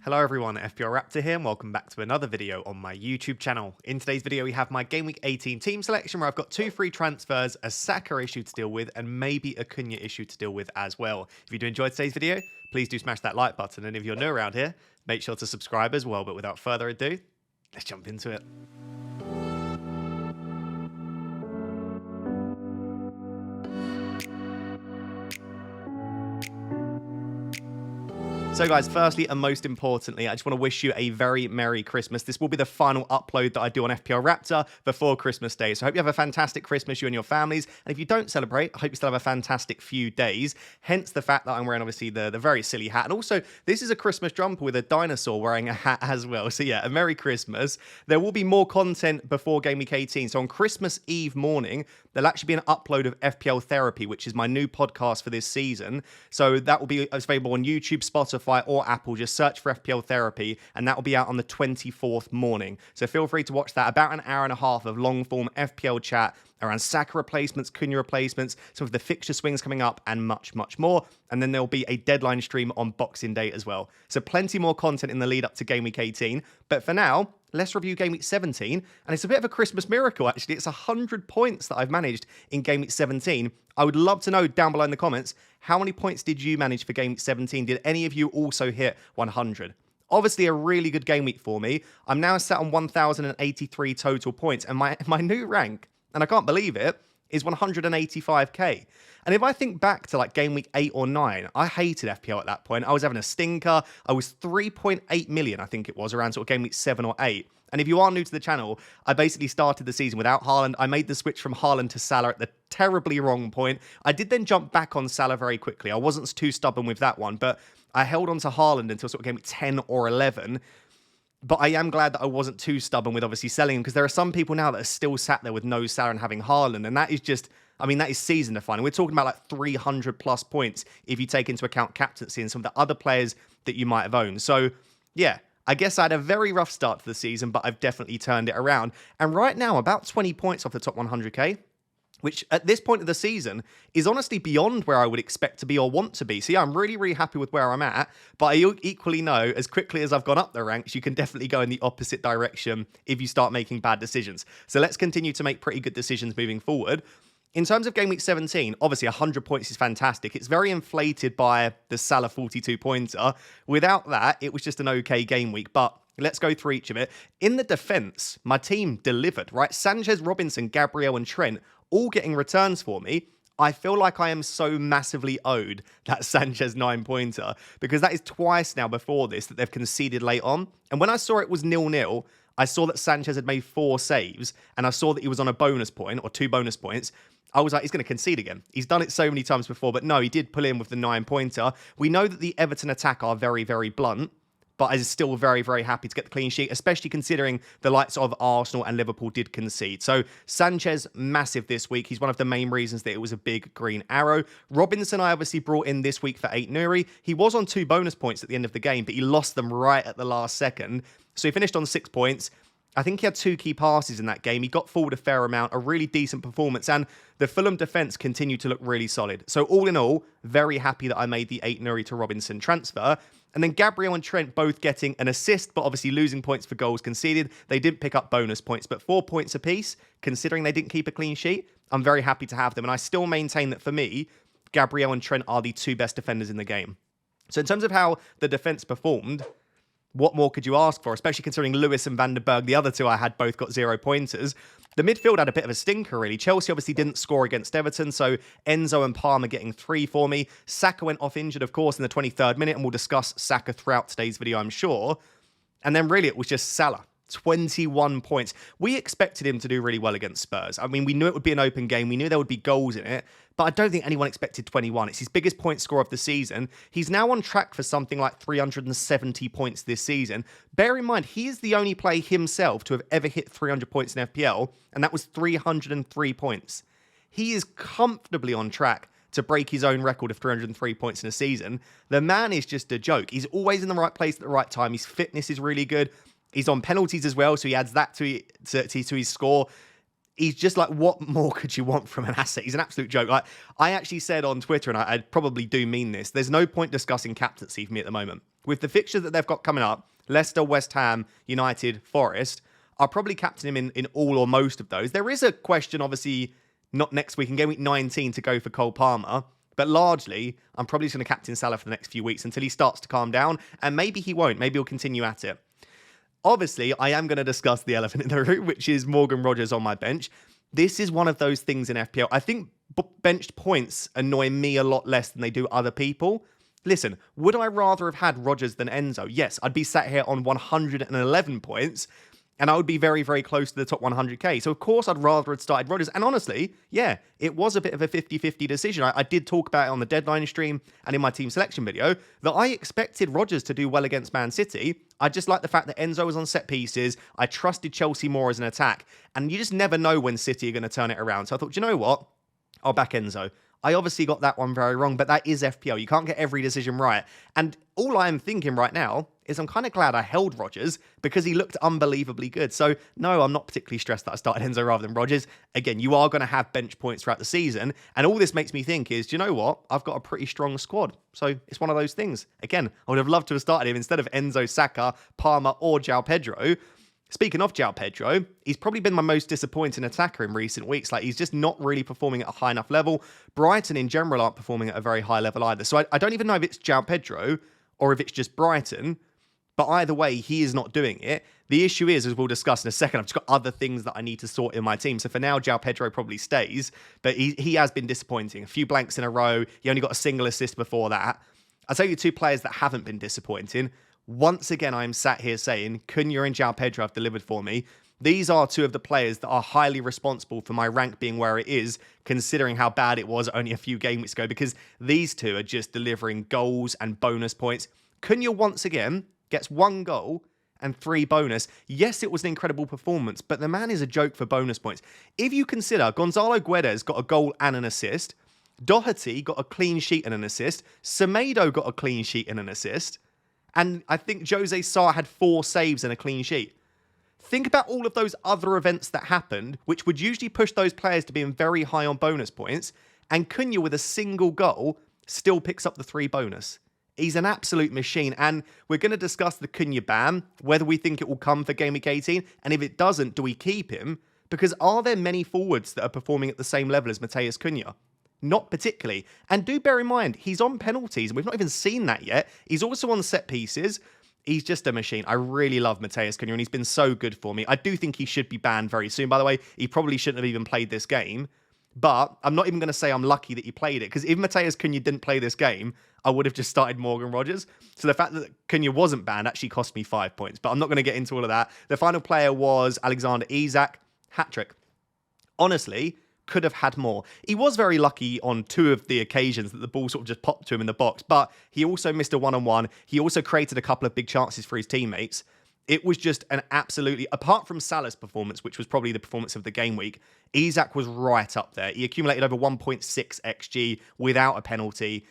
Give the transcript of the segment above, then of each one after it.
Hello everyone, FPL Raptor here and welcome back to another video on my YouTube channel. In today's video we have my Game Week 18 team selection where I've got 2 free transfers, a Saka issue to deal with and maybe a Cunha issue to deal with as well. If you do enjoy today's video, please do smash that like button, and if you're new around here, make sure to subscribe as well. But without further ado, let's jump into it. So guys, firstly and most importantly, I just want to wish you a very Merry Christmas. This will be the final upload that I do on FPL Raptor before Christmas Day. So I hope you have a fantastic Christmas, you and your families. And if you don't celebrate, I hope you still have a fantastic few days. Hence the fact that I'm wearing, obviously, the very silly hat. And also, this is a Christmas jumper with a dinosaur wearing a hat as well. So yeah, a Merry Christmas. There will be more content before Game Week 18. So on Christmas Eve morning, there'll actually be an upload of FPL Therapy, which is my new podcast for this season. So that will be available on YouTube, Spotify, or Apple. Just search for FPL Therapy and that will be out on the 24th morning. So feel free to watch that. About an hour and a half of long form FPL chat around Saka replacements, Cunha replacements, some of the fixture swings coming up and much, much more. And then there'll be a deadline stream on Boxing Day as well. So plenty more content in the lead up to Game Week 18. But for now, let's review Game Week 17. And it's a bit of a Christmas miracle, actually. It's 100 points that I've managed in Game Week 17. I would love to know down below in the comments, how many points did you manage for Game Week 17? Did any of you also hit 100? Obviously, a really good game week for me. I'm now sat on 1,083 total points. And my new rank, and I can't believe it, is 185k. And if I think back to like game week 8 or 9, I hated FPL at that point. I was having a stinker. I was 3.8 million, I think it was, around sort of game week 7 or 8. And if you are new to the channel, I basically started the season without Haaland. I made the switch from Haaland to Salah at the terribly wrong point. I did then jump back on Salah very quickly. I wasn't too stubborn with that one, but I held on to Haaland until sort of game week 10 or 11. But I am glad that I wasn't too stubborn with obviously selling him, because there are some people now that are still sat there with no Salah and having Haaland, and that is just, I mean, that is season defining. We're talking about like 300 plus points if you take into account captaincy and some of the other players that you might have owned. So yeah, I guess I had a very rough start to the season, but I've definitely turned it around. And right now, about 20 points off the top 100k, which at this point of the season is honestly beyond where I would expect to be or want to be. So yeah, I'm really, really happy with where I'm at. But I equally know, as quickly as I've gone up the ranks, you can definitely go in the opposite direction if you start making bad decisions. So let's continue to make pretty good decisions moving forward. In terms of Game Week 17, obviously 100 points is fantastic. It's very inflated by the Salah 42-pointer. Without that, it was just an okay game week. But let's go through each of it. In the defense, my team delivered, right? Sanchez, Robinson, Gabriel, and Trent all getting returns for me. I feel like I am so massively owed that Sanchez 9-pointer, because that is twice now before this that they've conceded late on. And when I saw it was 0-0, I saw that Sanchez had made 4 saves, and I saw that he was on a bonus point, or 2 bonus points. I was like, he's going to concede again. He's done it so many times before, but no, he did pull in with the 9-pointer. We know that the Everton attack are very, very blunt, but I was still very, very happy to get the clean sheet, especially considering the likes of Arsenal and Liverpool did concede. So Sanchez, massive this week. He's one of the main reasons that it was a big green arrow. Robinson, I obviously brought in this week for 8 Nuri. He was on 2 bonus points at the end of the game, but he lost them right at the last second. So he finished on 6 points. I think he had 2 key passes in that game. He got forward a fair amount, a really decent performance, and the Fulham defence continued to look really solid. So all in all, very happy that I made the 8 Nuri to Robinson transfer. And then Gabriel and Trent both getting an assist, but obviously losing points for goals conceded. They didn't pick up bonus points, but 4 points apiece, considering they didn't keep a clean sheet. I'm very happy to have them. And I still maintain that for me, Gabriel and Trent are the 2 best defenders in the game. So in terms of how the defence performed, what more could you ask for, especially considering Lewis and Van der Berg, the other 2 I had, both got 0 pointers. The midfield had a bit of a stinker, really. Chelsea obviously didn't score against Everton, so Enzo and Palmer getting 3 for me. Saka went off injured, of course, in the 23rd minute, and we'll discuss Saka throughout today's video, I'm sure. And then really it was just Salah. 21 points. We expected him to do really well against Spurs. I mean, we knew it would be an open game. We knew there would be goals in it, but I don't think anyone expected 21. It's his biggest point score of the season. He's now on track for something like 370 points this season. Bear in mind, he is the only player himself to have ever hit 300 points in FPL, and that was 303 points. He is comfortably on track to break his own record of 303 points in a season. The man is just a joke. He's always in the right place at the right time. His fitness is really good. He's on penalties as well, so he adds that to his score. He's just like, what more could you want from an asset? He's an absolute joke. Like, I actually said on Twitter, and I probably do mean this, there's no point discussing captaincy for me at the moment. with the fixtures that they've got coming up, Leicester, West Ham, United, Forest, I'll probably captain him in all or most of those. There is a question, obviously, not next week, in game week 19 to go for Cole Palmer. But largely, I'm probably just going to captain Salah for the next few weeks until he starts to calm down. And maybe he won't. Maybe he'll continue at it. Obviously, I am going to discuss the elephant in the room, which is Morgan Rogers on my bench. This is one of those things in FPL. I think benched points annoy me a lot less than they do other people. Listen, would I rather have had Rogers than Enzo? Yes, I'd be sat here on 111 points, and I would be very, very close to the top 100k. So, of course, I'd rather have started Rogers. And honestly, yeah, it was a bit of a 50-50 decision. I did talk about it on the deadline stream and in my team selection video that I expected Rogers to do well against Man City. I just like the fact that Enzo was on set pieces. I trusted Chelsea more as an attack. And you just never know when City are going to turn it around. So I thought, you know what? I'll back Enzo. I obviously got that one very wrong, but that is FPL. You can't get every decision right. And all I'm thinking right now is I'm kind of glad I held Rogers because he looked unbelievably good. So, no, I'm not particularly stressed that I started Enzo rather than Rogers. Again, you are going to have bench points throughout the season. And all this makes me think is, do you know what? I've got a pretty strong squad. So, it's one of those things. Again, I would have loved to have started him instead of Enzo, Saka, Palmer, or João Pedro. Speaking of João Pedro, he's probably been my most disappointing attacker in recent weeks. Like, he's just not really performing at a high enough level. Brighton in general aren't performing at a very high level either. So I don't even know if it's João Pedro or if it's just Brighton. But either way, he is not doing it. The issue is, as we'll discuss in a second, I've just got other things that I need to sort in my team. So for now, João Pedro probably stays. But he has been disappointing. A few blanks in a row. He only got a single assist before that. I'll tell you two players that haven't been disappointing. Once again, I'm sat here saying Cunha and João Pedro have delivered for me. These are two of the players that are highly responsible for my rank being where it is, considering how bad it was only a few game weeks ago, because these two are just delivering goals and bonus points. Cunha, once again, gets 1 goal and 3 bonus. Yes, it was an incredible performance, but the man is a joke for bonus points. If you consider Gonzalo Guedes got a goal and an assist, Doherty got a clean sheet and an assist, Semedo got a clean sheet and an assist, and I think Jose Sarr had 4 saves and a clean sheet. Think about all of those other events that happened, which would usually push those players to being very high on bonus points, and Cunha with a single goal still picks up the 3 bonus. He's an absolute machine, and we're going to discuss the Cunha ban, whether we think it will come for Game Week 18, and if it doesn't, do we keep him? Because are there many forwards that are performing at the same level as Matheus Cunha? Not particularly. And do bear in mind, he's on penalties. We've not even seen that yet. He's also on set pieces. He's just a machine. I really love Matheus Cunha, and he's been so good for me. I do think he should be banned very soon. By the way, he probably shouldn't have even played this game. But I'm not even going to say I'm lucky that he played it, because if Matheus Cunha didn't play this game, I would have just started Morgan Rogers. So the fact that Cunha wasn't banned actually cost me 5 points. But I'm not going to get into all of that. The final player was Alexander Isak. Hat-trick. Honestly, could have had more. He was very lucky on 2 of the occasions that the ball sort of just popped to him in the box, but he also missed a one-on-one. He also created a couple of big chances for his teammates. It was just an absolutely, apart from Salah's performance, which was probably the performance of the game week, Isak was right up there. He accumulated over 1.6 XG without a penalty.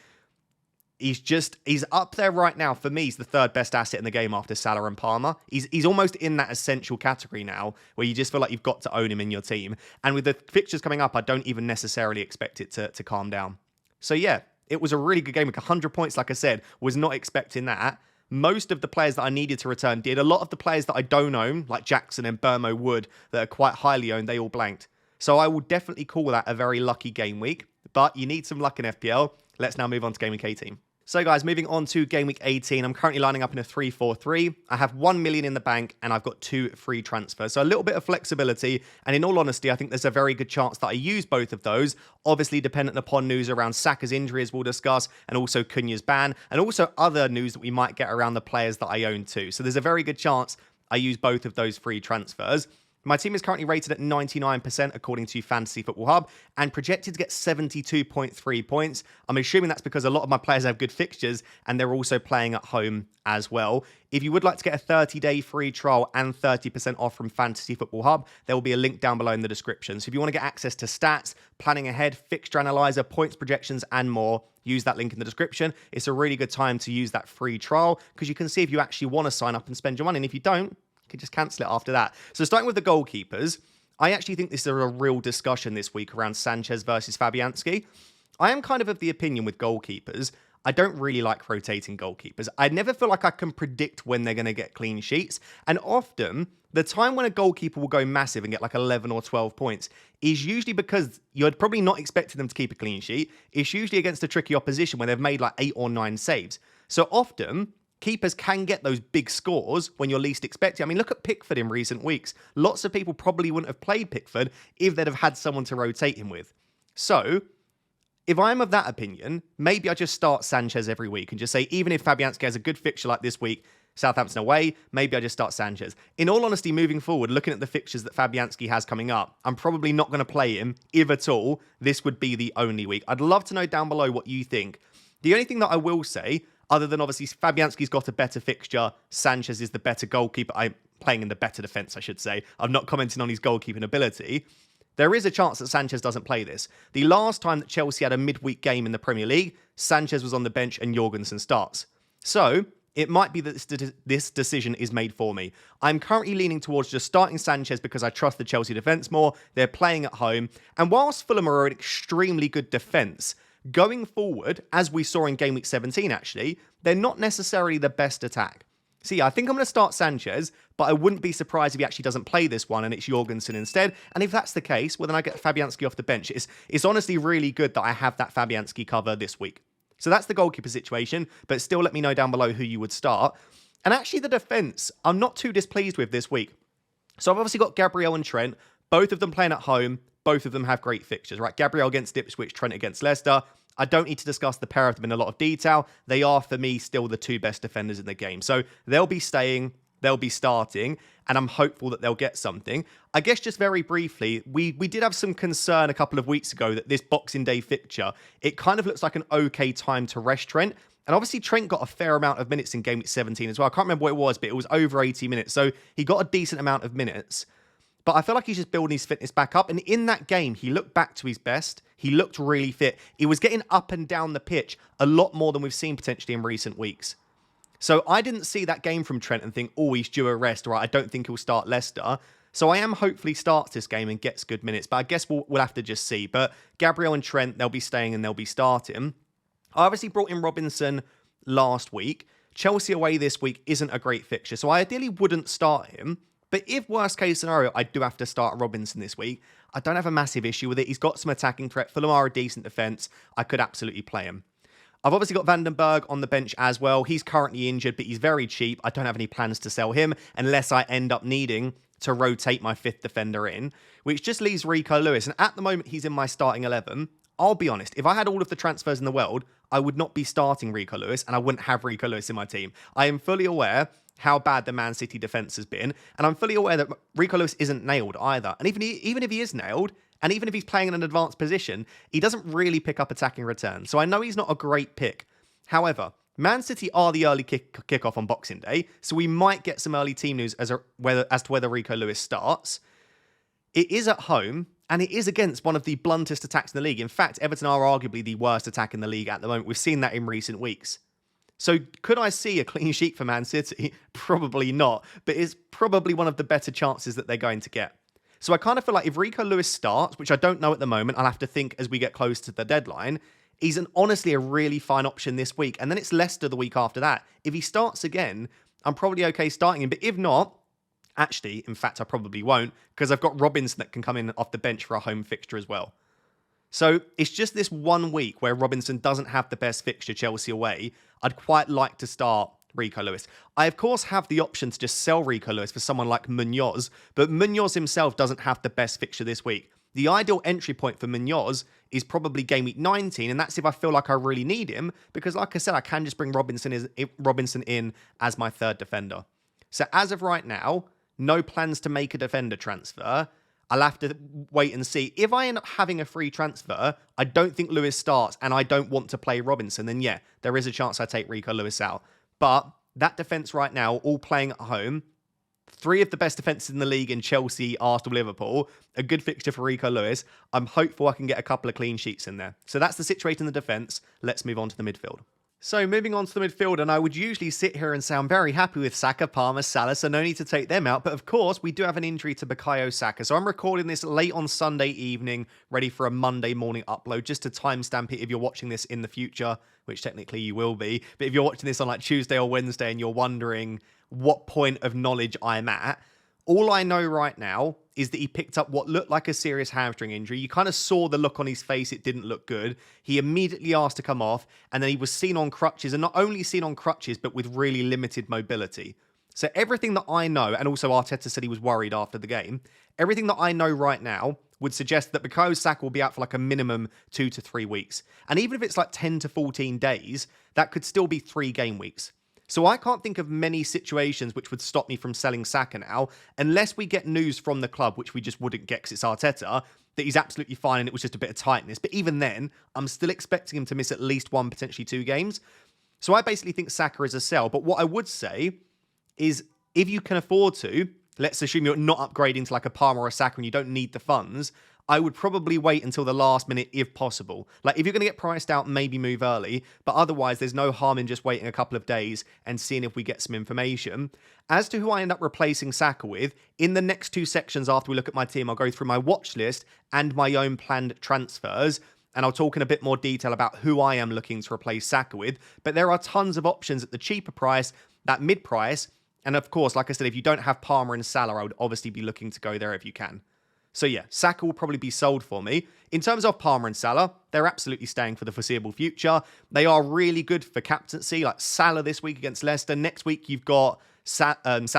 He's up there right now. For me, he's the 3rd best asset in the game after Salah and Palmer. He's almost in that essential category now where you just feel like you've got to own him in your team. And with the fixtures coming up, I don't even necessarily expect it to calm down. So yeah, it was a really good game. Like 100 points, like I said, was not expecting that. Most of the players that I needed to return did. A lot of the players that I don't own, like Jackson and Burmo Wood, that are quite highly owned, they all blanked. So I will definitely call that a very lucky game week. But you need some luck in FPL. Let's now move on to Game Week 18. So guys, moving on to Game Week 18, I'm currently lining up in a 3-4-3. I have 1 million in the bank and I've got 2 free transfers. So a little bit of flexibility. And in all honesty, I think there's a very good chance that I use both of those. Obviously dependent upon news around Saka's injury, as we'll discuss, and also Cunha's ban, and also other news that we might get around the players that I own too. So there's a very good chance I use both of those free transfers. My team is currently rated at 99% according to Fantasy Football Hub and projected to get 72.3 points. I'm assuming that's because a lot of my players have good fixtures and they're also playing at home as well. If you would like to get a 30-day free trial and 30% off from Fantasy Football Hub, there will be a link down below in the description. So if you want to get access to stats, planning ahead, fixture analyzer, points projections, and more, use that link in the description. It's a really good time to use that free trial because you can see if you actually want to sign up and spend your money. And if you don't, you can just cancel it after that. So starting with the goalkeepers, I actually think this is a real discussion this week around Sanchez versus Fabianski. I am kind of the opinion with goalkeepers, I don't really like rotating goalkeepers. I never feel like I can predict when they're going to get clean sheets. And often, the time when a goalkeeper will go massive and get like 11 or 12 points is usually because you're probably not expecting them to keep a clean sheet. It's usually against a tricky opposition where they've made like 8 or 9 saves. So often, keepers can get those big scores when you're least expecting. I mean, look at Pickford in recent weeks. Lots of people probably wouldn't have played Pickford if they'd have had someone to rotate him with. So, if I'm of that opinion, maybe I just start Sanchez every week and just say, even if Fabianski has a good fixture like this week, Southampton away, maybe I just start Sanchez. In all honesty, moving forward, looking at the fixtures that Fabianski has coming up, I'm probably not going to play him, if at all. This would be the only week. I'd love to know down below what you think. The only thing that I will say, other than obviously Fabianski's got a better fixture, Sanchez is the better goalkeeper. I'm playing in the better defence, I should say. I'm not commenting on his goalkeeping ability. There is a chance that Sanchez doesn't play this. The last time that Chelsea had a midweek game in the Premier League, Sanchez was on the bench and Jorgensen starts. So, it might be that this decision is made for me. I'm currently leaning towards just starting Sanchez because I trust the Chelsea defence more. They're playing at home. And whilst Fulham are an extremely good defence, going forward, as we saw in Game Week 17 actually, they're not necessarily the best attack. See, I think I'm going to start Sanchez, but I wouldn't be surprised if he actually doesn't play this one and it's Jorgensen instead. And if that's the case, well, then I get Fabianski off the bench. It's honestly really good that I have that Fabianski cover this week. So that's the goalkeeper situation, but still let me know down below who you would start. And actually the defence, I'm not too displeased with this week. So I've obviously got Gabriel and Trent, both of them playing at home. Both of them have great fixtures, right? Gabriel against Ipswich, Trent against Leicester. I don't need to discuss the pair of them in a lot of detail. They are, for me, still the 2 best defenders in the game. So they'll be staying, they'll be starting, and I'm hopeful that they'll get something. I guess just very briefly, we did have some concern a couple of weeks ago that this Boxing Day fixture, it kind of looks like an okay time to rest Trent. And obviously, Trent got a fair amount of minutes in Game Week 17 as well. I can't remember what it was, but it was over 80 minutes. So he got a decent amount of minutes. But I feel like he's just building his fitness back up. And in that game, he looked back to his best. He looked really fit. He was getting up and down the pitch a lot more than we've seen potentially in recent weeks. So I didn't see that game from Trent and think, oh, he's due a rest, or I don't think he'll start Leicester. So I am hopefully starts this game and gets good minutes. But I guess we'll have to just see. But Gabriel and Trent, they'll be staying and they'll be starting. I obviously brought in Robinson last week. Chelsea away this week isn't a great fixture. So I ideally wouldn't start him. But if worst case scenario, I do have to start Robinson this week, I don't have a massive issue with it. He's got some attacking threat. Fulham are a decent defence. I could absolutely play him. I've obviously got Vandenberg on the bench as well. He's currently injured, but he's very cheap. I don't have any plans to sell him unless I end up needing to rotate my 5th defender in, which just leaves Rico Lewis. And at the moment, he's in my starting 11. I'll be honest, if I had all of the transfers in the world, I would not be starting Rico Lewis and I wouldn't have Rico Lewis in my team. I am fully aware how bad the Man City defence has been. And I'm fully aware that Rico Lewis isn't nailed either. And even if he is nailed, and even if he's playing in an advanced position, he doesn't really pick up attacking returns. So I know he's not a great pick. However, Man City are the early kickoff on Boxing Day, so we might get some early team news as to whether Rico Lewis starts. It is at home, and it is against one of the bluntest attacks in the league. In fact, Everton are arguably the worst attack in the league at the moment. We've seen that in recent weeks. So could I see a clean sheet for Man City? Probably not, but it's probably one of the better chances that they're going to get. So I kind of feel like if Rico Lewis starts, which I don't know at the moment, I'll have to think as we get close to the deadline, he's honestly a really fine option this week. And then it's Leicester the week after that. If he starts again, I'm probably okay starting him. But if not, actually, in fact, I probably won't, because I've got Robinson that can come in off the bench for a home fixture as well. So it's just this one week where Robinson doesn't have the best fixture, Chelsea away. I'd quite like to start Rico Lewis. I, of course, have the option to just sell Rico Lewis for someone like Munoz, but Munoz himself doesn't have the best fixture this week. The ideal entry point for Munoz is probably Game Week 19, and that's if I feel like I really need him, because like I said, I can just bring Robinson in as my 3rd defender. So as of right now, no plans to make a defender transfer. I'll have to wait and see. If I end up having a free transfer, I don't think Lewis starts, and I don't want to play Robinson, then yeah, there is a chance I take Rico Lewis out. But that defence right now, all playing at home, 3 of the best defences in the league in Chelsea, Arsenal, Liverpool, a good fixture for Rico Lewis. I'm hopeful I can get a couple of clean sheets in there. So that's the situation in the defence. Let's move on to the midfield. So moving on to the midfield, and I would usually sit here and say I'm very happy with Saka, Palmer, Salah, so no need to take them out. But of course, we do have an injury to Bukayo Saka. So I'm recording this late on Sunday evening, ready for a Monday morning upload, just to timestamp it if you're watching this in the future, which technically you will be. But if you're watching this on like Tuesday or Wednesday and you're wondering what point of knowledge I'm at, all I know right now is that he picked up what looked like a serious hamstring injury. You kind of saw the look on his face. It didn't look good. He immediately asked to come off, and then he was seen on crutches, and not only seen on crutches, but with really limited mobility. So everything that I know, and also Arteta said he was worried after the game, everything that I know right now would suggest that Bukayo Saka will be out for like a minimum 2 to 3 weeks. And even if it's like 10 to 14 days, that could still be 3 game weeks. So I can't think of many situations which would stop me from selling Saka now, unless we get news from the club, which we just wouldn't get because it's Arteta, that he's absolutely fine and it was just a bit of tightness. But even then, I'm still expecting him to miss at least 1, potentially 2 games. So I basically think Saka is a sell. But what I would say is if you can afford to, let's assume you're not upgrading to like a Palmer or a Saka and you don't need the funds, I would probably wait until the last minute if possible. Like, if you're going to get priced out, maybe move early. But otherwise, there's no harm in just waiting a couple of days and seeing if we get some information. As to who I end up replacing Saka with, in the next 2 sections after we look at my team, I'll go through my watch list and my own planned transfers. And I'll talk in a bit more detail about who I am looking to replace Saka with. But there are tons of options at the cheaper price, that mid price. And of course, like I said, if you don't have Palmer and Salah, I would obviously be looking to go there if you can. So yeah, Saka will probably be sold for me. In terms of Palmer and Salah, they're absolutely staying for the foreseeable future. They are really good for captaincy, like Salah this week against Leicester. Next week, you've got Salah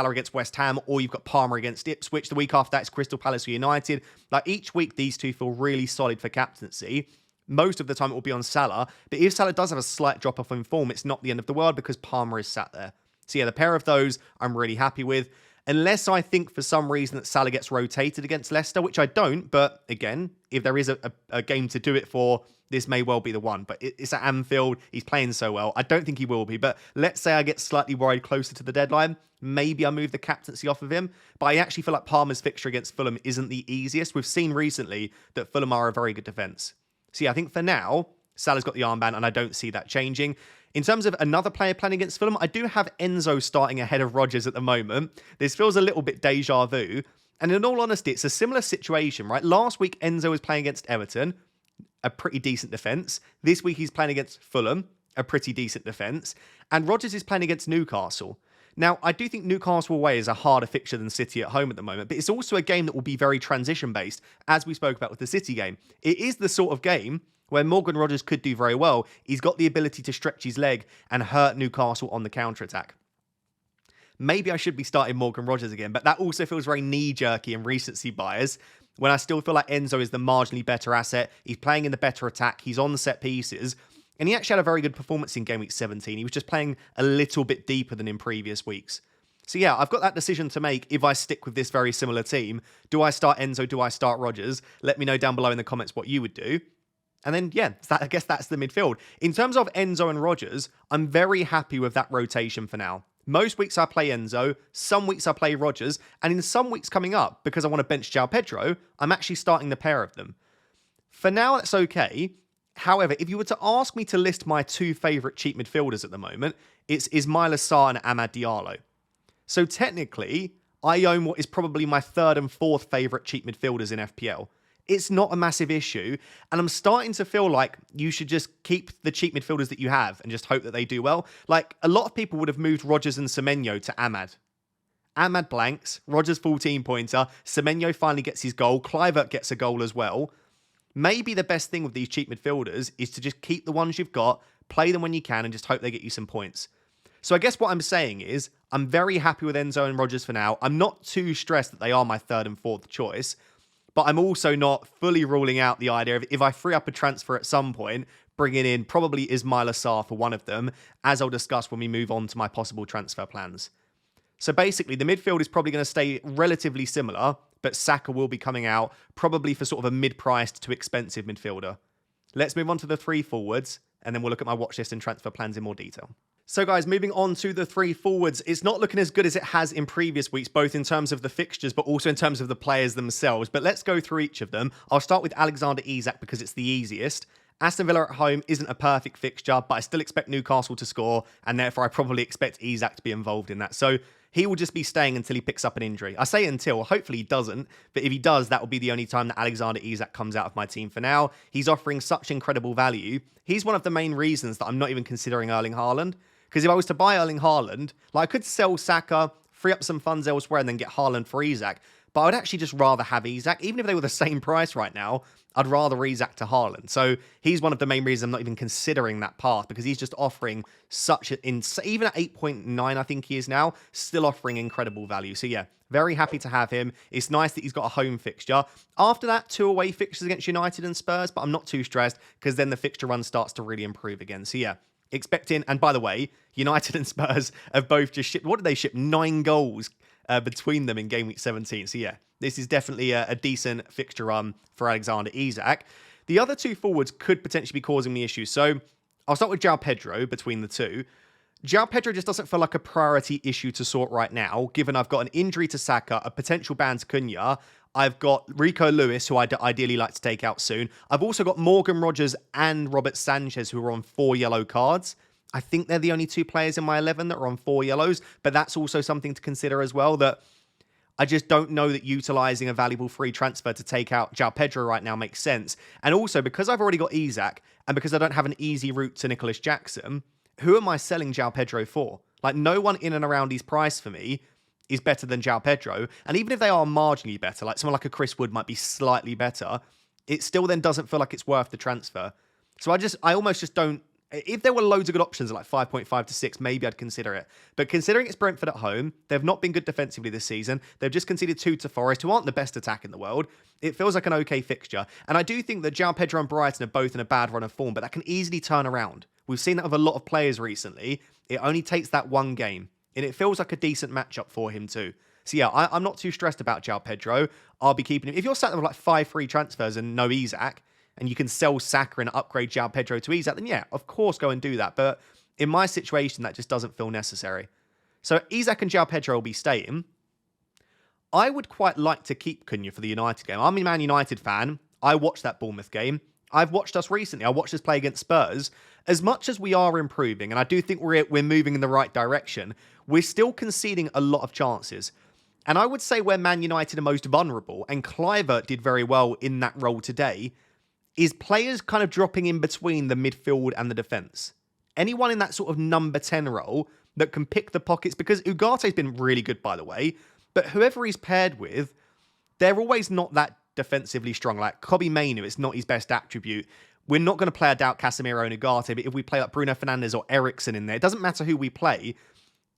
against West Ham, or you've got Palmer against Ipswich. The week after that, it's Crystal Palace or United. Like, each week, these two feel really solid for captaincy. Most of the time, it will be on Salah. But if Salah does have a slight drop-off in form, it's not the end of the world because Palmer is sat there. So yeah, the pair of those I'm really happy with. Unless I think for some reason that Salah gets rotated against Leicester, which I don't. But again, if there is a game to do it for, this may well be the one. But it's at Anfield. He's playing so well. I don't think he will be. But let's say I get slightly worried closer to the deadline. Maybe I move the captaincy off of him. But I actually feel like Palmer's fixture against Fulham isn't the easiest. We've seen recently that Fulham are a very good defence. So yeah, I think for now, Salah's got the armband and I don't see that changing. In terms of another player playing against Fulham, I do have Enzo starting ahead of Rodgers at the moment. This feels a little bit deja vu. And in all honesty, it's a similar situation, right? Last week, Enzo was playing against Everton, a pretty decent defence. This week, he's playing against Fulham, a pretty decent defence. And Rodgers is playing against Newcastle. Now, I do think Newcastle away is a harder fixture than City at home at the moment, but it's also a game that will be very transition-based, as we spoke about with the City game. It is the sort of game where Morgan Rodgers could do very well. He's got the ability to stretch his leg and hurt Newcastle on the counter-attack. Maybe I should be starting Morgan Rodgers again, but that also feels very knee-jerky and recency bias, when I still feel like Enzo is the marginally better asset. He's playing in the better attack. He's on the set pieces. And he actually had a very good performance in Game Week 17. He was just playing a little bit deeper than in previous weeks. So yeah, I've got that decision to make if I stick with this very similar team. Do I start Enzo? Do I start Rodgers? Let me know down below in the comments what you would do. And then, yeah, I guess that's the midfield. In terms of Enzo and Rodgers, I'm very happy with that rotation for now. Most weeks I play Enzo, some weeks I play Rodgers, and in some weeks coming up, because I want to bench João Pedro, I'm actually starting the pair of them. For now, that's okay. However, if you were to ask me to list my 2 favourite cheap midfielders at the moment, it's Ismaila Sarr and Amad Diallo. So technically, I own what is probably my 3rd and 4th favourite cheap midfielders in FPL. It's not a massive issue, and I'm starting to feel like you should just keep the cheap midfielders that you have and just hope that they do well. Like, a lot of people would have moved Rodgers and Semenyo to Amad. Amad blanks, Rodgers 14-pointer, Semenyo finally gets his goal, Kluivert gets a goal as well. Maybe the best thing with these cheap midfielders is to just keep the ones you've got, play them when you can, and just hope they get you some points. So I guess what I'm saying is, I'm very happy with Enzo and Rodgers for now. I'm not too stressed that they are my 3rd and 4th choice. But I'm also not fully ruling out the idea of, if I free up a transfer at some point, bringing in probably Ismaila Sarr for one of them, as I'll discuss when we move on to my possible transfer plans. So basically, the midfield is probably going to stay relatively similar, but Saka will be coming out probably for sort of a mid-priced to expensive midfielder. Let's move on to the 3 forwards, and then we'll look at my watch list and transfer plans in more detail. So guys, moving on to the 3 forwards, it's not looking as good as it has in previous weeks, both in terms of the fixtures, but also in terms of the players themselves. But let's go through each of them. I'll start with Alexander Isak because it's the easiest. Aston Villa at home isn't a perfect fixture, but I still expect Newcastle to score, and therefore I probably expect Isak to be involved in that. So he will just be staying until he picks up an injury. I say until, hopefully he doesn't, but if he does, that will be the only time that Alexander Isak comes out of my team for now. He's offering such incredible value. He's one of the main reasons that I'm not even considering Erling Haaland, because if I was to buy Erling Haaland, like I could sell Saka, free up some funds elsewhere, and then get Haaland for Isak, but I would actually just rather have Isak. Even if they were the same price right now, I'd rather Isak to Haaland. So he's one of the main reasons I'm not even considering that path, because he's just offering such an even at 8.9, I think he is now, still offering incredible value. So yeah, very happy to have him. It's nice that he's got a home fixture. After that, 2 away fixtures against United and Spurs, but I'm not too stressed because then the fixture run starts to really improve again. So yeah, expecting, and by the way, United and Spurs have both just shipped, what did they ship? 9 goals between them in game week 17. So yeah, this is definitely a decent fixture run for Alexander Isak. The other 2 forwards could potentially be causing me issues. So I'll start with João Pedro between the 2. João Pedro just doesn't feel like a priority issue to sort right now, given I've got an injury to Saka, a potential ban to Cunha. I've got Rico Lewis, who I'd ideally like to take out soon. I've also got Morgan Rogers and Robert Sanchez, who are on 4 yellow cards. I think they're the only 2 players in my 11 that are on 4 yellows, but that's also something to consider as well, that I just don't know that utilising a valuable free transfer to take out João Pedro right now makes sense. And also, because I've already got Isak, and because I don't have an easy route to Nicholas Jackson, who am I selling João Pedro for? Like, no one in and around his price for me is better than João Pedro. And even if they are marginally better, like someone like a Chris Wood might be slightly better, it still then doesn't feel like it's worth the transfer. So I almost just don't. If there were loads of good options at like 5.5 to 6, maybe I'd consider it. But considering it's Brentford at home, they've not been good defensively this season. They've just conceded 2 to Forest, who aren't the best attack in the world. It feels like an okay fixture. And I do think that João Pedro and Brighton are both in a bad run of form, but that can easily turn around. We've seen that with a lot of players recently. It only takes that one game. And it feels like a decent matchup for him too. So yeah, I'm not too stressed about João Pedro. I'll be keeping him. If you're sat there with like 5 free transfers and no Isak, and you can sell Saka and upgrade João Pedro to Isak, then yeah, of course go and do that. But in my situation, that just doesn't feel necessary. So Isak and João Pedro will be staying. I would quite like to keep Cunha for the United game. I'm a Man United fan. I watched that Bournemouth game. I've watched us recently. I watched us play against Spurs. As much as we are improving, and I do think we're moving in the right direction, we're still conceding a lot of chances. And I would say where Man United are most vulnerable, and Kluivert did very well in that role today, is players kind of dropping in between the midfield and the defence. Anyone in that sort of number 10 role that can pick the pockets, because Ugate's been really good, by the way, but whoever he's paired with, they're always not that defensively strong. Like Kobbie Mainoo, it's not his best attribute. We're not going to play a doubt Casemiro and Ugarte, but if we play like Bruno Fernandes or Eriksen in there, it doesn't matter who we play.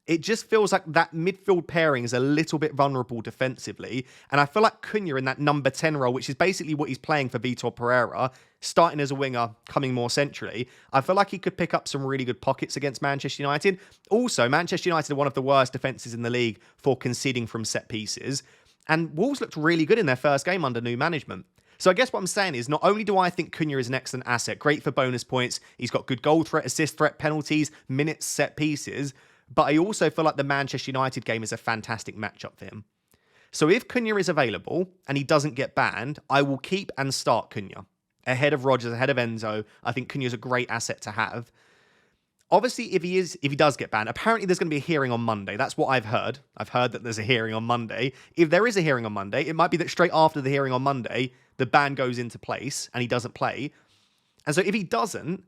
It just feels like that midfield pairing is a little bit vulnerable defensively. And I feel like Cunha in that number 10 role, which is basically what he's playing for Vitor Pereira, starting as a winger, coming more centrally, I feel like he could pick up some really good pockets against Manchester United. Also, Manchester United are one of the worst defences in the league for conceding from set pieces. And Wolves looked really good in their first game under new management. So I guess what I'm saying is, not only do I think Cunha is an excellent asset, great for bonus points, he's got good goal threat, assist threat, penalties, minutes, set pieces, but I also feel like the Manchester United game is a fantastic matchup for him. So if Cunha is available and he doesn't get banned, I will keep and start Cunha. Ahead of Rodgers, ahead of Enzo, I think Cunha is a great asset to have. Obviously, if he does get banned, apparently there's going to be a hearing on Monday. That's what I've heard. I've heard that there's a hearing on Monday. If there is a hearing on Monday, it might be that straight after the hearing on Monday, the ban goes into place and he doesn't play. And so if he doesn't,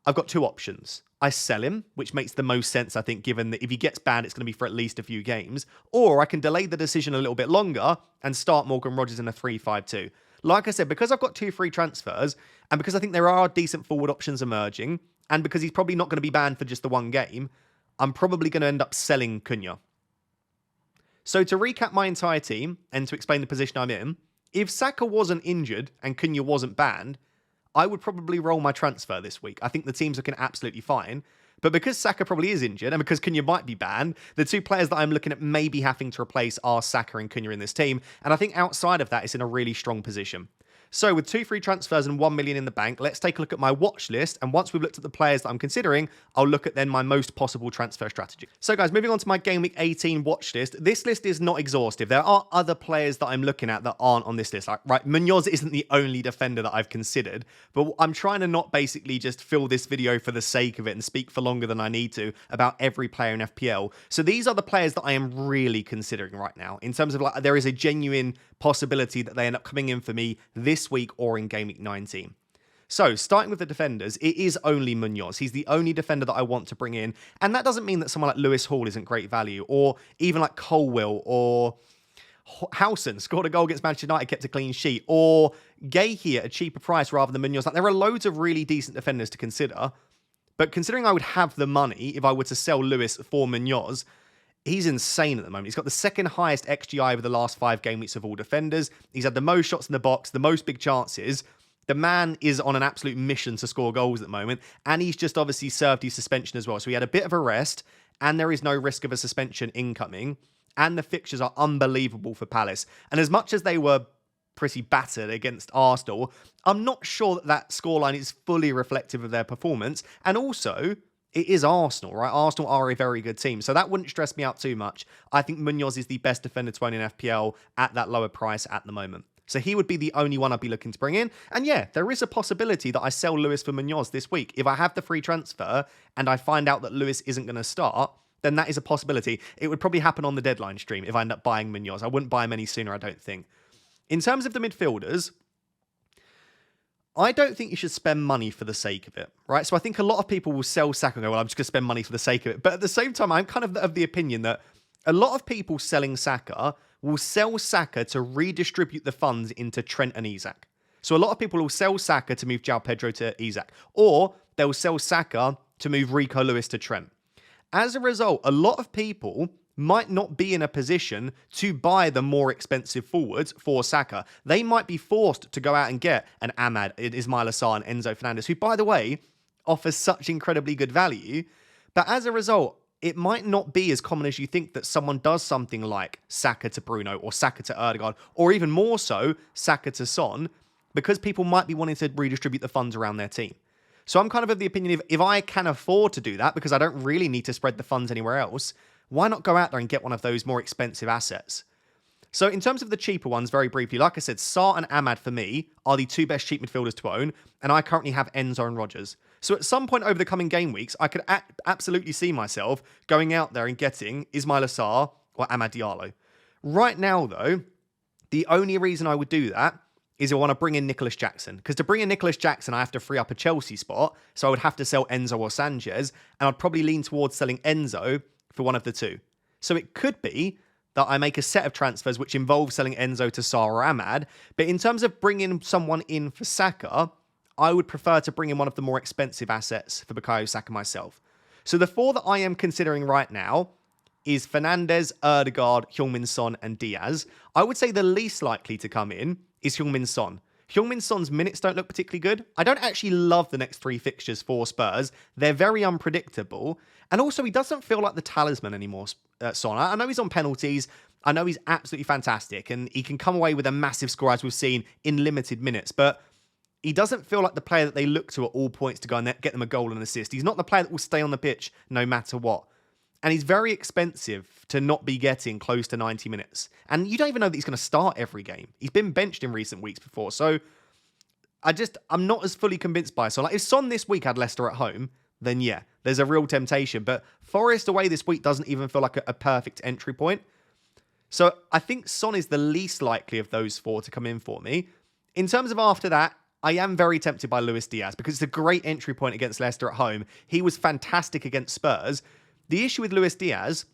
I've got 2 options. I sell him, which makes the most sense, I think, given that if he gets banned, it's going to be for at least a few games. Or I can delay the decision a little bit longer and start Morgan Rogers in a 3-5-2. Like I said, because I've got 2 free transfers, and because I think there are decent forward options emerging, and because he's probably not going to be banned for just the one game, I'm probably going to end up selling Cunha. So to recap my entire team, and to explain the position I'm in, if Saka wasn't injured and Cunha wasn't banned, I would probably roll my transfer this week. I think the team's looking absolutely fine. But because Saka probably is injured and because Cunha might be banned, the 2 players that I'm looking at maybe having to replace are Saka and Cunha in this team. And I think outside of that, it's in a really strong position. So with 2 free transfers and 1 million in the bank, let's take a look at my watch list. And once we've looked at the players that I'm considering, I'll look at then my most possible transfer strategy. So guys, moving on to my Game Week 18 watch list. This list is not exhaustive. There are other players that I'm looking at that aren't on this list. Like, right, Munoz isn't the only defender that I've considered, but I'm trying to not basically just fill this video for the sake of it and speak for longer than I need to about every player in FPL. So these are the players that I am really considering right now in terms of like, there is a genuine possibility that they end up coming in for me this week or in Game Week 19. So, starting with the defenders, it is only Munoz. He's the only defender that I want to bring in. And that doesn't mean that someone like Lewis Hall isn't great value, or even like Colwill, or Howson scored a goal against Manchester United, kept a clean sheet, or Gahey at a cheaper price rather than Munoz. Like, there are loads of really decent defenders to consider. But considering I would have the money if I were to sell Lewis for Munoz, he's insane at the moment. He's got the second highest XGI over the last 5 game weeks of all defenders. He's had the most shots in the box, the most big chances. The man is on an absolute mission to score goals at the moment, and he's just obviously served his suspension as well. So he had a bit of a rest, and there is no risk of a suspension incoming, and the fixtures are unbelievable for Palace. And as much as they were pretty battered against Arsenal, I'm not sure that that scoreline is fully reflective of their performance, and also it is Arsenal, right? Arsenal are a very good team, so that wouldn't stress me out too much. I think Munoz is the best defender to own in FPL at that lower price at the moment. So he would be the only one I'd be looking to bring in. And yeah, there is a possibility that I sell Lewis for Munoz this week. If I have the free transfer and I find out that Lewis isn't going to start, then that is a possibility. It would probably happen on the deadline stream if I end up buying Munoz. I wouldn't buy him any sooner, I don't think. In terms of the midfielders, I don't think you should spend money for the sake of it, right? So I think a lot of people will sell Saka and go, well, I'm just going to spend money for the sake of it. But at the same time, I'm kind of the opinion that a lot of people selling Saka will sell Saka to redistribute the funds into Trent and Isak. So a lot of people will sell Saka to move João Pedro to Isak, or they'll sell Saka to move Rico Lewis to Trent. As a result, a lot of people might not be in a position to buy the more expensive forwards for Saka. They might be forced to go out and get an Ahmad, Ismail Assar, and Enzo Fernandez, who, by the way, offers such incredibly good value. But as a result, it might not be as common as you think that someone does something like Saka to Bruno or Saka to Ødegaard, or even more so, Saka to Son, because people might be wanting to redistribute the funds around their team. So I'm kind of the opinion, if I can afford to do that, because I don't really need to spread the funds anywhere else, why not go out there and get one of those more expensive assets? So in terms of the cheaper ones, very briefly, like I said, Sarr and Ahmad for me are the 2 best cheap midfielders to own, and I currently have Enzo and Rodgers. So at some point over the coming game weeks, I could absolutely see myself going out there and getting Ismail Assar or Amad Diallo. Right now, though, the only reason I would do that is I want to bring in Nicholas Jackson. Because to bring in Nicholas Jackson, I have to free up a Chelsea spot, so I would have to sell Enzo or Sanchez, and I'd probably lean towards selling Enzo for one of the two. So it could be that I make a set of transfers which involve selling Enzo to Sarr or Ahmad, but in terms of bringing someone in for Saka, I would prefer to bring in one of the more expensive assets for Bukayo Saka myself. So the 4 that I am considering right now is Fernandez, Ødegaard, Heung-min Son, and Diaz. I would say the least likely to come in is Heung-min Son. Heung-min Son's minutes don't look particularly good. I don't actually love the next 3 fixtures for Spurs. They're very unpredictable. And also, he doesn't feel like the talisman anymore, Son. I know he's on penalties. I know he's absolutely fantastic. And he can come away with a massive score, as we've seen, in limited minutes. But he doesn't feel like the player that they look to at all points to go and get them a goal and an assist. He's not the player that will stay on the pitch no matter what. And he's very expensive to not be getting close to 90 minutes. And you don't even know that he's going to start every game. He's been benched in recent weeks before. So I'm not as fully convinced by it. So like, if Son this week had Leicester at home, then yeah, there's a real temptation. But Forest away this week doesn't even feel like a perfect entry point. So I think Son is the least likely of those 4 to come in for me. In terms of after that, I am very tempted by Luis Diaz because it's a great entry point against Leicester at home. He was fantastic against Spurs. The issue with Luis Diaz,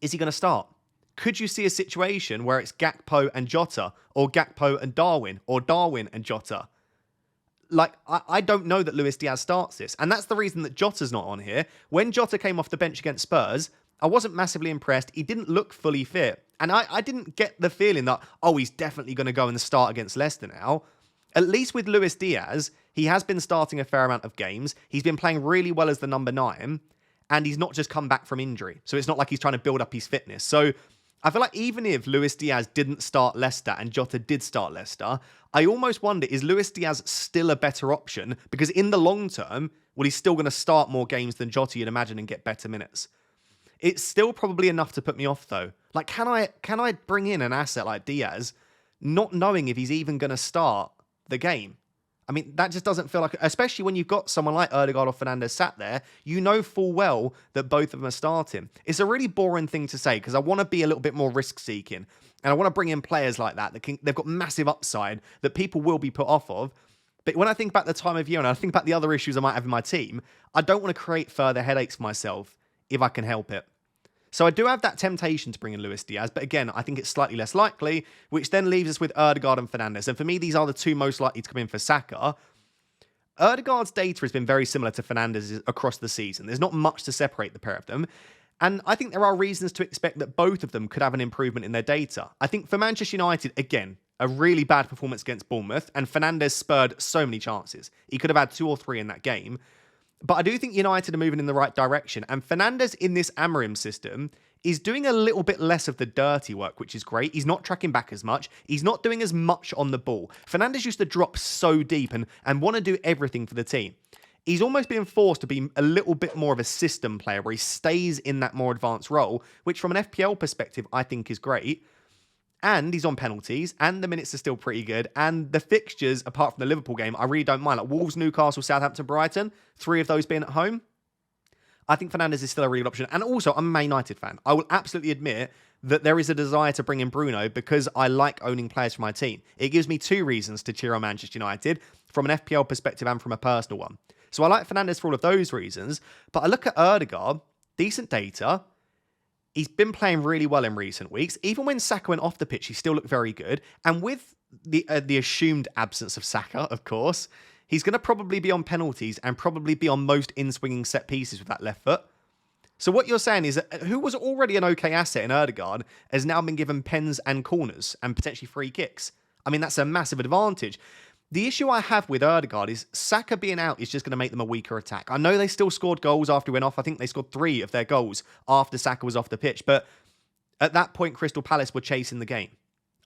is he going to start? Could you see a situation where it's Gakpo and Jota, or Gakpo and Darwin, or Darwin and Jota? Like, I don't know that Luis Diaz starts this. And that's the reason that Jota's not on here. When Jota came off the bench against Spurs, I wasn't massively impressed. He didn't look fully fit. And I didn't get the feeling that, oh, he's definitely going to go and start against Leicester now. At least with Luis Diaz, he has been starting a fair amount of games. He's been playing really well as the number 9. And he's not just come back from injury. So it's not like he's trying to build up his fitness. So I feel like even if Luis Diaz didn't start Leicester and Jota did start Leicester, I almost wonder, is Luis Diaz still a better option? Because in the long term, well, he's still going to start more games than Jota, you'd imagine, and get better minutes. It's still probably enough to put me off, though. Like, can I bring in an asset like Diaz, not knowing if he's even going to start the game? I mean, that just doesn't feel like, especially when you've got someone like Ødegaard or Fernandes sat there, you know full well that both of them are starting. It's a really boring thing to say because I want to be a little bit more risk-seeking. And I want to bring in players like that they've got massive upside that people will be put off of. But when I think about the time of year and I think about the other issues I might have in my team, I don't want to create further headaches for myself if I can help it. So I do have that temptation to bring in Luis Diaz, but again, I think it's slightly less likely, which then leaves us with Ødegaard and Fernandes. And for me, these are the two most likely to come in for Saka. Ødegaard's data has been very similar to Fernandes' across the season. There's not much to separate the pair of them. And I think there are reasons to expect that both of them could have an improvement in their data. I think for Manchester United, again, a really bad performance against Bournemouth, and Fernandes spurred so many chances. He could have had 2 or 3 in that game. But I do think United are moving in the right direction. And Fernandes in this Amorim system is doing a little bit less of the dirty work, which is great. He's not tracking back as much. He's not doing as much on the ball. Fernandes used to drop so deep and want to do everything for the team. He's almost being forced to be a little bit more of a system player where he stays in that more advanced role, which from an FPL perspective, I think is great. And he's on penalties, and the minutes are still pretty good. And the fixtures, apart from the Liverpool game, I really don't mind. Like Wolves, Newcastle, Southampton, Brighton, 3 of those being at home. I think Fernandes is still a really good option. And also, I'm a Man United fan. I will absolutely admit that there is a desire to bring in Bruno because I like owning players for my team. It gives me 2 reasons to cheer on Manchester United, from an FPL perspective and from a personal one. So I like Fernandes for all of those reasons. But I look at Ødegaard, decent data. He's been playing really well in recent weeks. Even when Saka went off the pitch, he still looked very good. And with the assumed absence of Saka, of course, he's going to probably be on penalties and probably be on most in-swinging set pieces with that left foot. So what you're saying is that who was already an okay asset in Ødegaard has now been given pens and corners and potentially free kicks. I mean, that's a massive advantage. The issue I have with Ødegaard is Saka being out is just going to make them a weaker attack. I know they still scored goals after he went off. I think they scored 3 of their goals after Saka was off the pitch. But at that point, Crystal Palace were chasing the game.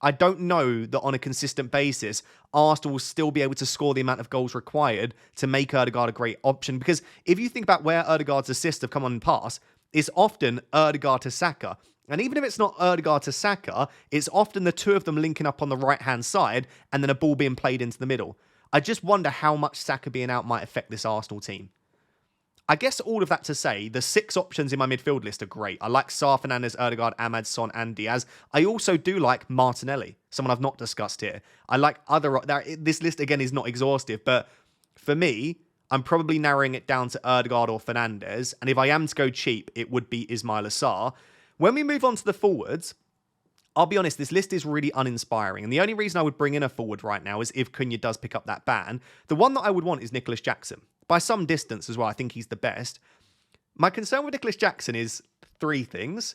I don't know that on a consistent basis, Arsenal will still be able to score the amount of goals required to make Ødegaard a great option. Because if you think about where Ødegaard's assists have come on and pass, it's often Ødegaard to Saka. And even if it's not Ødegaard to Saka, it's often the 2 of them linking up on the right-hand side and then a ball being played into the middle. I just wonder how much Saka being out might affect this Arsenal team. I guess all of that to say, the 6 options in my midfield list are great. I like Sarr, Fernandes, Ødegaard, Ahmad, Son and Diaz. I also do like Martinelli, someone I've not discussed here. I like other... This list, again, is not exhaustive, but for me, I'm probably narrowing it down to Ødegaard or Fernandes. And if I am to go cheap, it would be Ismaila Sarr. When we move on to the forwards, I'll be honest, this list is really uninspiring. And the only reason I would bring in a forward right now is if Cunha does pick up that ban. The one that I would want is Nicholas Jackson. By some distance as well, I think he's the best. My concern with Nicholas Jackson is 3 things.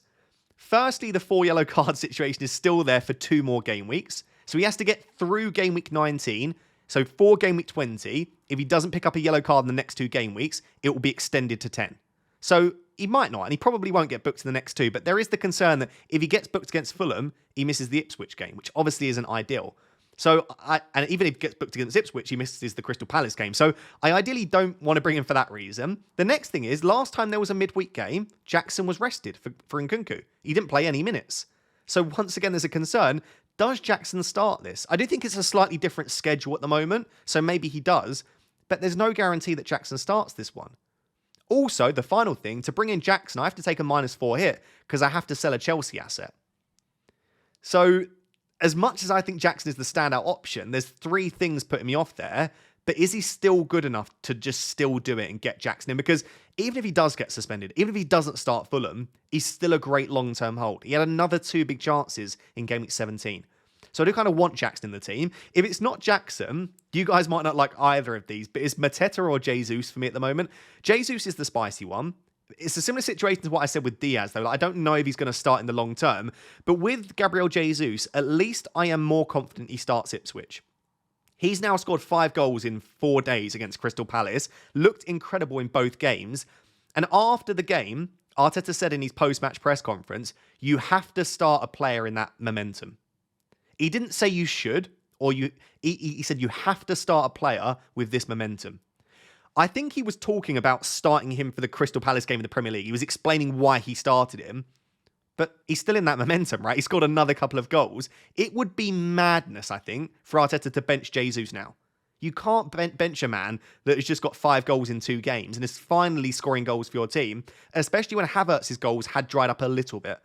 Firstly, the 4 yellow card situation is still there for 2 more game weeks. So he has to get through game week 19. So for game week 20, if he doesn't pick up a yellow card in the next 2 game weeks, it will be extended to 10. So he might not, and he probably won't get booked in the next 2, but there is the concern that if he gets booked against Fulham, he misses the Ipswich game, which obviously isn't ideal. So, and even if he gets booked against Ipswich, he misses the Crystal Palace game. So I ideally don't want to bring him for that reason. The next thing is, last time there was a midweek game, Jackson was rested for Nkunku. He didn't play any minutes. So once again, there's a concern. Does Jackson start this? I do think it's a slightly different schedule at the moment, so maybe he does, but there's no guarantee that Jackson starts this one. Also, the final thing, to bring in Jackson, I have to take a -4 hit because I have to sell a Chelsea asset. So, as much as I think Jackson is the standout option, there's 3 things putting me off there. But is he still good enough to just still do it and get Jackson in? Because even if he does get suspended, even if he doesn't start Fulham, he's still a great long-term hold. He had another 2 big chances in game week 17. So I do kind of want Jackson in the team. If it's not Jackson, you guys might not like either of these, but it's Mateta or Jesus for me at the moment. Jesus is the spicy one. It's a similar situation to what I said with Diaz, though. Like, I don't know if he's going to start in the long term. But with Gabriel Jesus, at least I am more confident he starts Ipswich. He's now scored 5 goals in 4 days against Crystal Palace. Looked incredible in both games. And after the game, Arteta said in his post-match press conference, you have to start a player in that momentum. He didn't say you should, or he said you have to start a player with this momentum. I think he was talking about starting him for the Crystal Palace game in the Premier League. He was explaining why he started him, but he's still in that momentum, right? He scored another couple of goals. It would be madness, I think, for Arteta to bench Jesus now. You can't bench a man that has just got 5 goals in 2 games and is finally scoring goals for your team, especially when Havertz's goals had dried up a little bit.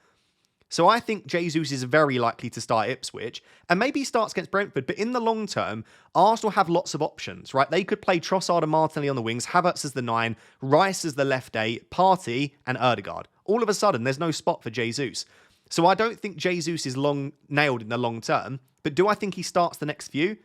So I think Jesus is very likely to start Ipswich, and maybe he starts against Brentford, but in the long term, Arsenal have lots of options, right? They could play Trossard and Martinelli on the wings, Havertz as the 9, Rice as the left 8, Partey and Ødegaard. All of a sudden, there's no spot for Jesus. So I don't think Jesus is nailed in the long term, but do I think he starts the next few?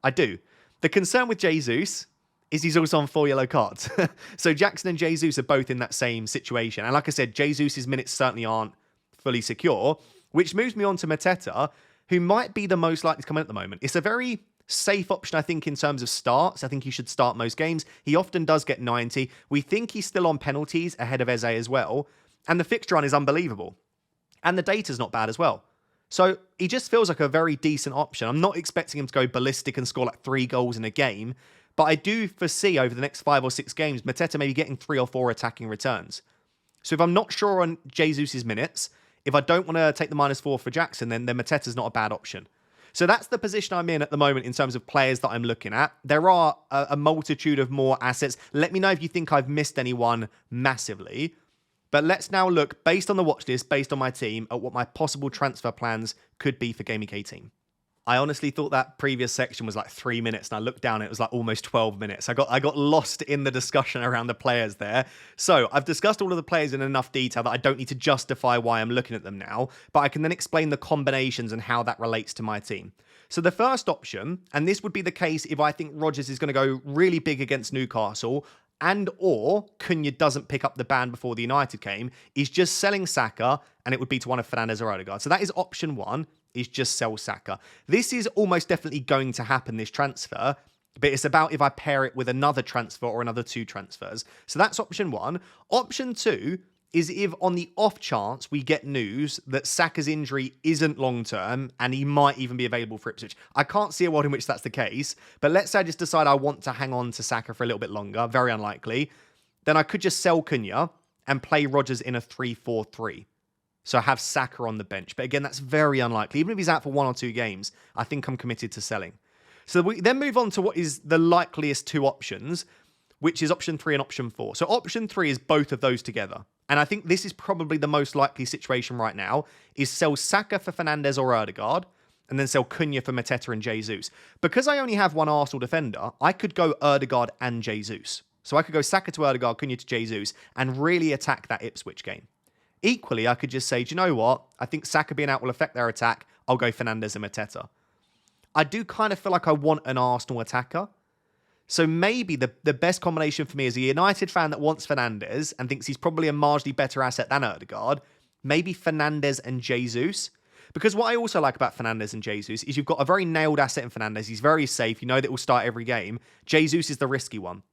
I do. The concern with Jesus is he's also on 4 yellow cards. So Jackson and Jesus are both in that same situation. And like I said, Jesus' minutes certainly aren't fully secure, which moves me on to Mateta, who might be the most likely to come in at the moment. It's a very safe option, I think, in terms of starts. I think he should start most games. He often does get 90. We think he's still on penalties ahead of Eze as well. And the fixture run is unbelievable. And the data's not bad as well. So he just feels like a very decent option. I'm not expecting him to go ballistic and score like 3 goals in a game, but I do foresee over the next 5 or 6 games, Mateta maybe getting 3 or 4 attacking returns. So if I'm not sure on Jesus' minutes, if I don't want to take the -4 for Jackson, then Mateta's not a bad option. So that's the position I'm in at the moment in terms of players that I'm looking at. There are a multitude of more assets. Let me know if you think I've missed anyone massively. But let's now look, based on the watch list, based on my team, at what my possible transfer plans could be for GameWeek 18. I honestly thought that previous section was like 3 minutes, and I looked down and it was like almost 12 minutes. I got lost in the discussion around the players there. So I've discussed all of the players in enough detail that I don't need to justify why I'm looking at them now, but I can then explain the combinations and how that relates to my team. So the first option, and this would be the case if I think Rodgers is going to go really big against Newcastle, and or Cunha doesn't pick up the ban before the United game, is just selling Saka, and it would be to one of Fernandes or Ødegaard. So that is option 1, is just sell Saka. This is almost definitely going to happen, this transfer, but it's about if I pair it with another transfer or another 2 transfers. So that's option 1. Option 2 is if on the off chance we get news that Saka's injury isn't long-term and he might even be available for Ipswich. I can't see a world in which that's the case, but let's say I just decide I want to hang on to Saka for a little bit longer, very unlikely, then I could just sell Cunha and play Rodgers in a 3-4-3. So I have Saka on the bench. But again, that's very unlikely. Even if he's out for 1 or 2 games, I think I'm committed to selling. So we then move on to what is the likeliest 2 options, which is option 3 and option 4. So option 3 is both of those together. And I think this is probably the most likely situation right now, is sell Saka for Fernandes or Ødegaard, and then sell Cunha for Mateta and Jesus. Because I only have 1 Arsenal defender, I could go Ødegaard and Jesus. So I could go Saka to Ødegaard, Cunha to Jesus, and really attack that Ipswich game. Equally, I could just say, do you know what? I think Saka being out will affect their attack. I'll go Fernandes and Mateta. I do kind of feel like I want an Arsenal attacker. So maybe the best combination for me as a United fan that wants Fernandes and thinks he's probably a marginally better asset than Ødegaard, maybe Fernandes and Jesus. Because what I also like about Fernandes and Jesus is you've got a very nailed asset in Fernandes. He's very safe. You know that he'll start every game. Jesus is the risky one.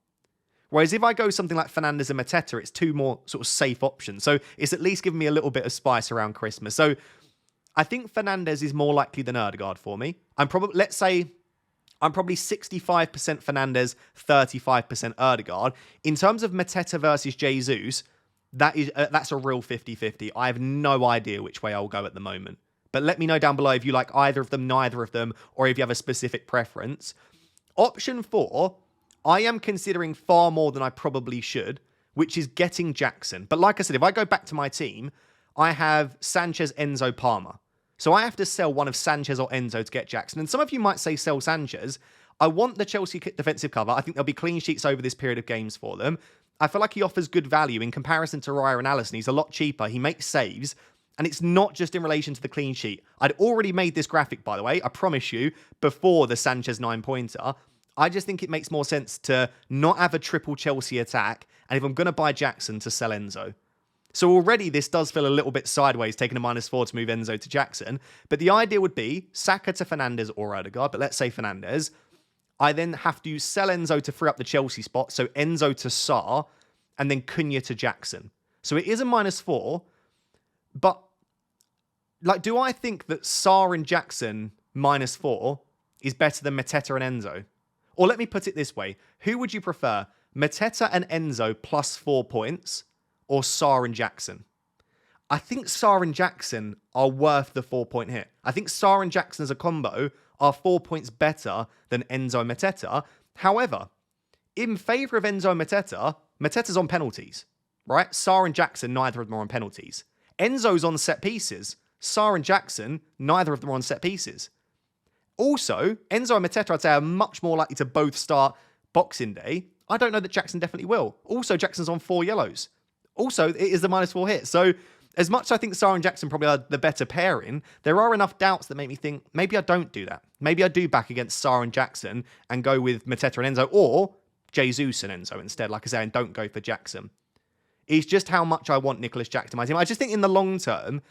Whereas if I go something like Fernandes and Mateta, it's 2 more sort of safe options. So it's at least giving me a little bit of spice around Christmas. So I think Fernandes is more likely than Ødegaard for me. Let's say I'm probably 65% Fernandes, 35% Ødegaard. In terms of Mateta versus Jesus, that's a real 50-50. I have no idea which way I'll go at the moment. But let me know down below if you like either of them, neither of them, or if you have a specific preference. Option 4, I am considering far more than I probably should, which is getting Jackson. But like I said, if I go back to my team, I have Sanchez, Enzo, Palmer. So I have to sell one of Sanchez or Enzo to get Jackson. And some of you might say sell Sanchez. I want the Chelsea defensive cover. I think there'll be clean sheets over this period of games for them. I feel like he offers good value in comparison to Raya and Alisson. He's a lot cheaper. He makes saves. And it's not just in relation to the clean sheet. I'd already made this graphic, by the way, I promise you, before the Sanchez 9-pointer. I just think it makes more sense to not have a triple Chelsea attack. And if I'm going to buy Jackson, to sell Enzo. So already this does feel a little bit sideways, taking a -4 to move Enzo to Jackson. But the idea would be Saka to Fernandes or Ødegaard, but let's say Fernandes. I then have to sell Enzo to free up the Chelsea spot. So Enzo to Sarr, and then Cunha to Jackson. So it is a -4, but like, do I think that Sarr and Jackson -4 is better than Mateta and Enzo? Or let me put it this way. Who would you prefer? Mateta and Enzo +4 points or Sarr and Jackson? I think Sarr and Jackson are worth the 4-point hit. I think Sarr and Jackson as a combo are 4 points better than Enzo and Mateta. However, in favour of Enzo and Mateta, Mateta's on penalties, right? Sarr and Jackson, neither of them are on penalties. Enzo's on set pieces. Sarr and Jackson, neither of them are on set pieces. Also, Enzo and Mateta, I'd say, are much more likely to both start Boxing Day. I don't know that Jackson definitely will. Also, Jackson's on 4 yellows. Also, it is the -4 hit. So, as much as I think Sarr and Jackson probably are the better pairing, there are enough doubts that make me think maybe I don't do that. Maybe I do back against Sarr and Jackson and go with Mateta and Enzo, or Jesus and Enzo instead, like I say, and don't go for Jackson. It's just how much I want Nicholas Jackson in my team. I just think in the long term,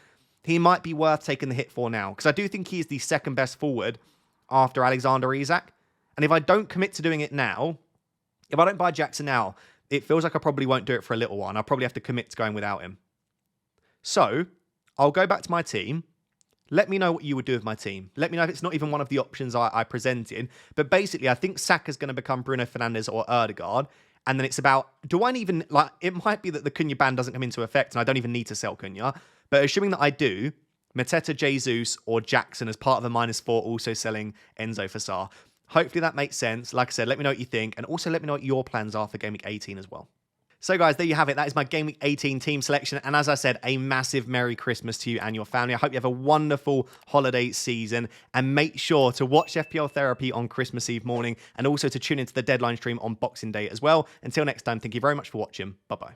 he might be worth taking the hit for now, because I do think he is the second best forward after Alexander Isak. And if I don't commit to doing it now, if I don't buy Jackson now, it feels like I probably won't do it for a little while. And I'll probably have to commit to going without him. So, I'll go back to my team. Let me know what you would do with my team. Let me know if it's not even one of the options I presented. But basically, I think Saka's going to become Bruno Fernandes or Ødegaard. And then it's about, do I even, like, it might be that the Cunha ban doesn't come into effect and I don't even need to sell Cunha. But assuming that I do, Mateta, Jesus, or Jackson as part of the -4, also selling Enzo for Sarr. Hopefully that makes sense. Like I said, let me know what you think. And also let me know what your plans are for Game Week 18 as well. So guys, there you have it. That is my Game Week 18 team selection. And as I said, a massive Merry Christmas to you and your family. I hope you have a wonderful holiday season. And make sure to watch FPL Therapy on Christmas Eve morning. And also to tune into the deadline stream on Boxing Day as well. Until next time, thank you very much for watching. Bye-bye.